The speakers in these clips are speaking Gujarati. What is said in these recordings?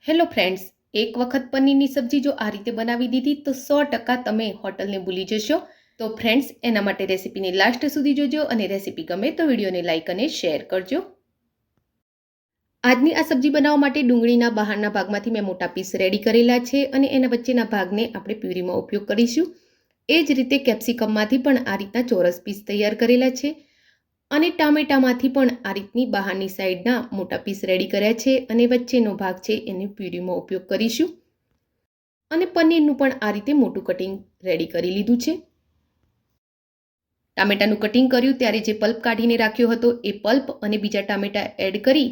હેલો ફ્રેન્ડ્સ, એક વખત પનીરની સબ્જી જો આ રીતે બનાવી દીધી તો 100% તમે હોટલને ભૂલી જશો. તો ફ્રેન્ડ્સ, એના માટે રેસીપીને લાસ્ટ સુધી જોજો અને રેસીપી ગમે તો વિડીયોને લાઇક અને શેર કરજો. આજની આ સબ્જી બનાવવા માટે ડુંગળીના બહારના ભાગમાંથી મેં મોટા પીસ રેડી કરેલા છે અને એના વચ્ચેના ભાગને આપણે પ્યુરીમાં ઉપયોગ કરીશું. એ જ રીતે કેપ્સિકમમાંથી પણ આ રીતના ચોરસ પીસ તૈયાર કરેલા છે અને ટામેટામાંથી પણ આ રીતની બહારની સાઈડના મોટા પીસ રેડી કર્યા છે અને વચ્ચેનો ભાગ છે એને પ્યુરીમાં ઉપયોગ કરીશું. અને પનીરનું પણ આ રીતે મોટું કટિંગ રેડી કરી લીધું છે. ટામેટાનું કટિંગ કર્યું ત્યારે જે પલ્પ કાઢીને રાખ્યો હતો એ પલ્પ અને બીજા ટામેટા એડ કરી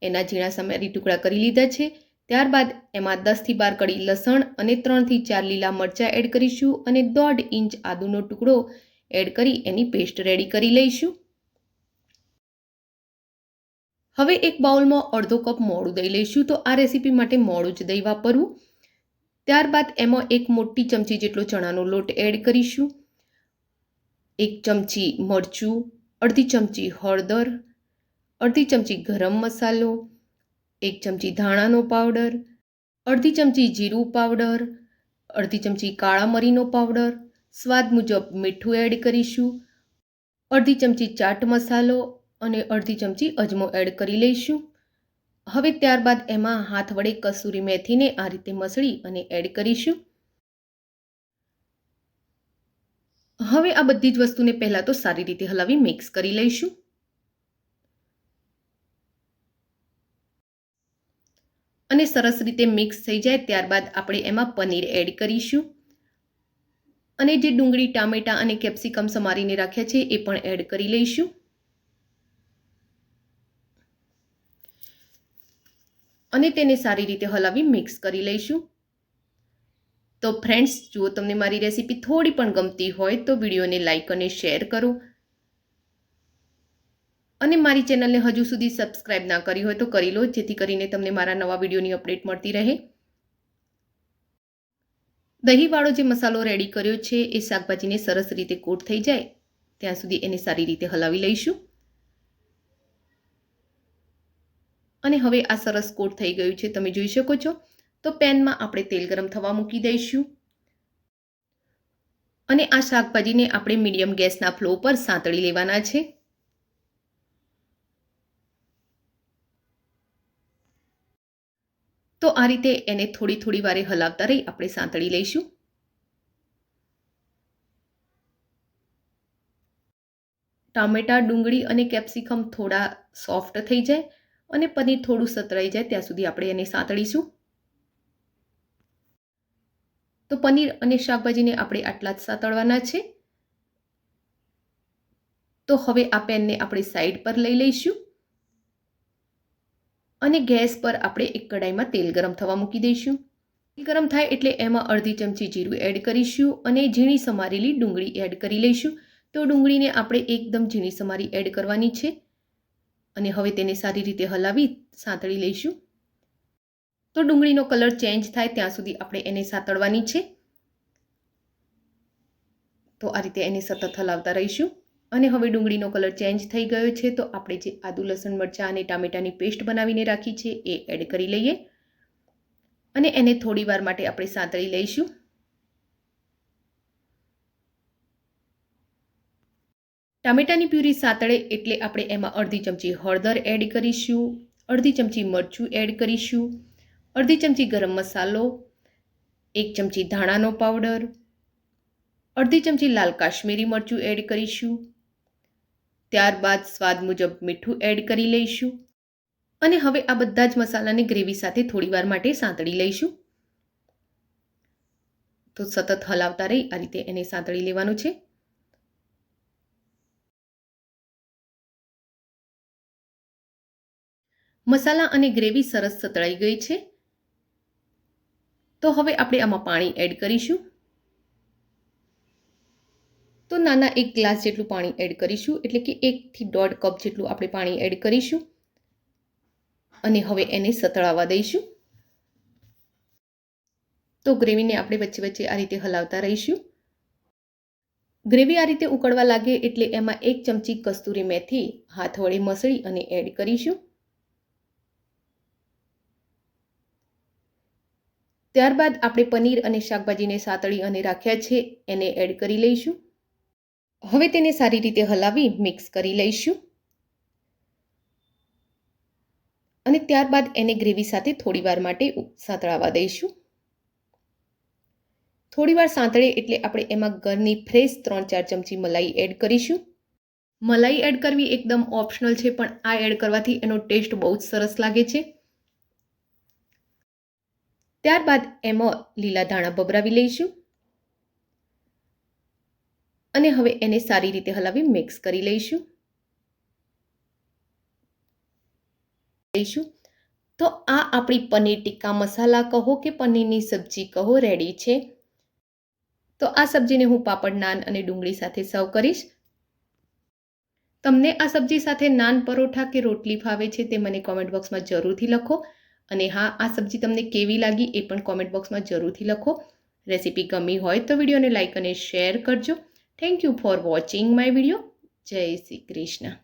એના ઝીણા સમારી ટુકડા કરી લીધા છે. ત્યારબાદ એમાં 10થી 12 કળી લસણ અને 3થી 4 લીલા મરચાં એડ કરીશું અને 1.5 ઇંચ આદુનો ટુકડો એડ કરી એની પેસ્ટ રેડી કરી લઈશું. હવે એક બાઉલમાં અડધો કપ મોળું દહીં લઈશું. તો આ રેસીપી માટે મોળું જ દહીં વાપરવું. ત્યારબાદ એમાં એક મોટી ચમચી જેટલો ચણાનો લોટ એડ કરીશું, 1 ચમચી મરચું, અડધી ચમચી હળદર, અડધી ચમચી ગરમ મસાલો, 1 ચમચી ધાણાનો પાવડર, અડધી ચમચી જીરું પાવડર, અડધી ચમચી કાળા મરીનો પાવડર, સ્વાદ મુજબ મીઠું એડ કરીશું, અડધી ચમચી ચાટ મસાલો અને અડધી ચમચી અજમો એડ કરી લઈશું. હવે ત્યારબાદ એમાં હાથ વડે કસૂરી મેથીને આ રીતે મસળી અને એડ કરીશું. હવે આ બધી જ વસ્તુને પહેલાં તો સારી રીતે હલાવી મિક્સ કરી લઈશું. અને સરસ રીતે મિક્સ થઈ જાય ત્યારબાદ આપણે એમાં પનીર એડ કરીશું અને જે ડુંગળી, ટામેટા અને કેપ્સિકમ સમારીને રાખ્યા છે એ પણ એડ કરી લઈશું. અને તેને સારી રીતે હલાવી મિક્સ કરી લઈશું. તો ફ્રેન્ડ્સ, જો તમને મારી રેસીપી થોડી પણ ગમતી હોય તો વિડીયોને લાઇક અને શેર કરો અને મારી ચેનલને હજુ સુધી સબસ્ક્રાઇબ ના કરી હોય તો કરી લો, જેથી કરીને તમને મારા નવા વિડીયોની અપડેટ મળતી રહે. દહીંવાળો જે મસાલો રેડી કર્યો છે એ શાકભાજીને સરસ રીતે કોટ થઈ જાય ત્યાં સુધી એને સારી રીતે હલાવી લઈશું. અને હવે આ સરસ કોટ થઈ ગયું છે, તમે જોઈ શકો છો. તો પેનમાં આપણે તેલ ગરમ થવા મૂકી દઈશું અને આ શાકભાજીને આપણે મીડિયમ ગેસના ફ્લો પર સાંતળી લેવાના છે. તો આ રીતે એને થોડી થોડી વારે હલાવતા રહી આપણે સાંતળી લઈશું. ટામેટા, ડુંગળી અને કેપ્સિકમ થોડા સોફ્ટ થઈ જાય અને પનીર થોડું સતળાઈ જાય ત્યાં સુધી આપણે એને સાંતળીશું. તો પનીર અને શાકભાજીને આપણે આટલા જ સાતળવાના છે. તો હવે આ પેનને આપણે સાઈડ પર લઈ લઈશું અને ગેસ પર આપણે એક કડાઈમાં તેલ ગરમ થવા મૂકી દઈશું. તેલ ગરમ થાય એટલે એમાં અડધી ચમચી જીરું એડ કરીશું અને ઝીણી સમારેલી ડુંગળી એડ કરી લઈશું. તો ડુંગળીને આપણે એકદમ ઝીણી સમારી એડ કરવાની છે અને હવે તેને સારી રીતે હલાવી સાંતળી લઈશું. તો ડુંગળીનો કલર ચેન્જ થાય ત્યાં સુધી આપણે એને સાતળવાની છે. તો આ રીતે એને સતત હલાવતા રહીશું. અને હવે ડુંગળીનો કલર ચેન્જ થઈ ગયો છે તો આપણે જે આદુ, લસણ, મરચાં અને ટામેટાની પેસ્ટ બનાવીને રાખી છે એ એડ કરી લઈએ અને એને થોડી વાર માટે આપણે સાંતળી લઈશું. ટામેટાની પ્યુરી સાતળે એટલે આપણે એમાં અડધી ચમચી હળદર એડ કરીશું, અડધી ચમચી મરચું એડ કરીશું, અડધી ચમચી ગરમ મસાલો, 1 ચમચી ધાણાનો પાવડર, અડધી ચમચી લાલ કાશ્મીરી મરચું એડ કરીશું. ત્યારબાદ સ્વાદ મુજબ મીઠું એડ કરી લઈશું અને હવે આ બધા જ મસાલાને ગ્રેવી સાથે થોડી વાર માટે સાંતળી લઈશું. તો સતત હલાવતા રહી આ રીતે એને સાંતળી લેવાનું છે. મસાલા અને ગ્રેવી સરસ સતળાઈ ગઈ છે. તો હવે આપણે આમાં પાણી એડ કરીશું. તો નાના 1 ગ્લાસ જેટલું પાણી એડ કરીશું, એટલે કે 1 થી 1.5 કપ જેટલું આપણે પાણી એડ કરીશું અને હવે એને સતળાવા દઈશું. તો ગ્રેવીને આપણે વચ્ચે વચ્ચે આ રીતે હલાવતા રહીશું. ગ્રેવી આ રીતે ઉકળવા લાગે એટલે એમાં 1 ચમચી કસ્તુરી મેથી હાથ વડે મસળી અને એડ કરીશું. ત્યારબાદ આપણે પનીર અને શાકભાજીને સાતળી અને રાખ્યા છે એને એડ કરી લઈશું. હવે તેને સારી રીતે હલાવી મિક્સ કરી લઈશું અને ત્યારબાદ એને ગ્રેવી સાથે થોડીવાર માટે સાંતળાવા દઈશું. થોડીવાર સાંતળે એટલે આપણે એમાં ઘરની ફ્રેશ 3-4 ચમચી મલાઈ એડ કરીશું. મલાઈ એડ કરવી એકદમ ઓપ્શનલ છે, પણ આ એડ કરવાથી એનો ટેસ્ટ બહુ જ સરસ લાગે છે. ત્યારબાદ એમાં લીલા ધાણા ભભરાવી લઈશું અને હવે એને સારી રીતે હલાવી મિક્સ કરી લઈશું. તો આ આપણી પનીર ટિક્કા મસાલા કહો કે પનીરની સબ્જી કહો રેડી છે. તો આ સબ્જીને હું પાપડ, નાન અને ડુંગળી સાથે સર્વ કરીશ. તમને આ સબ્જી સાથે નાન, પરોઠા કે રોટલી ફાવે છે તે મને કોમેન્ટ બોક્સમાં જરૂરથી લખો. અને હા, આ સબ્જી તમને કેવી લાગી એ પણ કોમેન્ટ બોક્સમાં જરૂરથી લખો. રેસીપી ગમી હોય તો વિડીયોને લાઇક અને શેર કરજો. Thank you for watching my video. જય શ્રી કૃષ્ણ.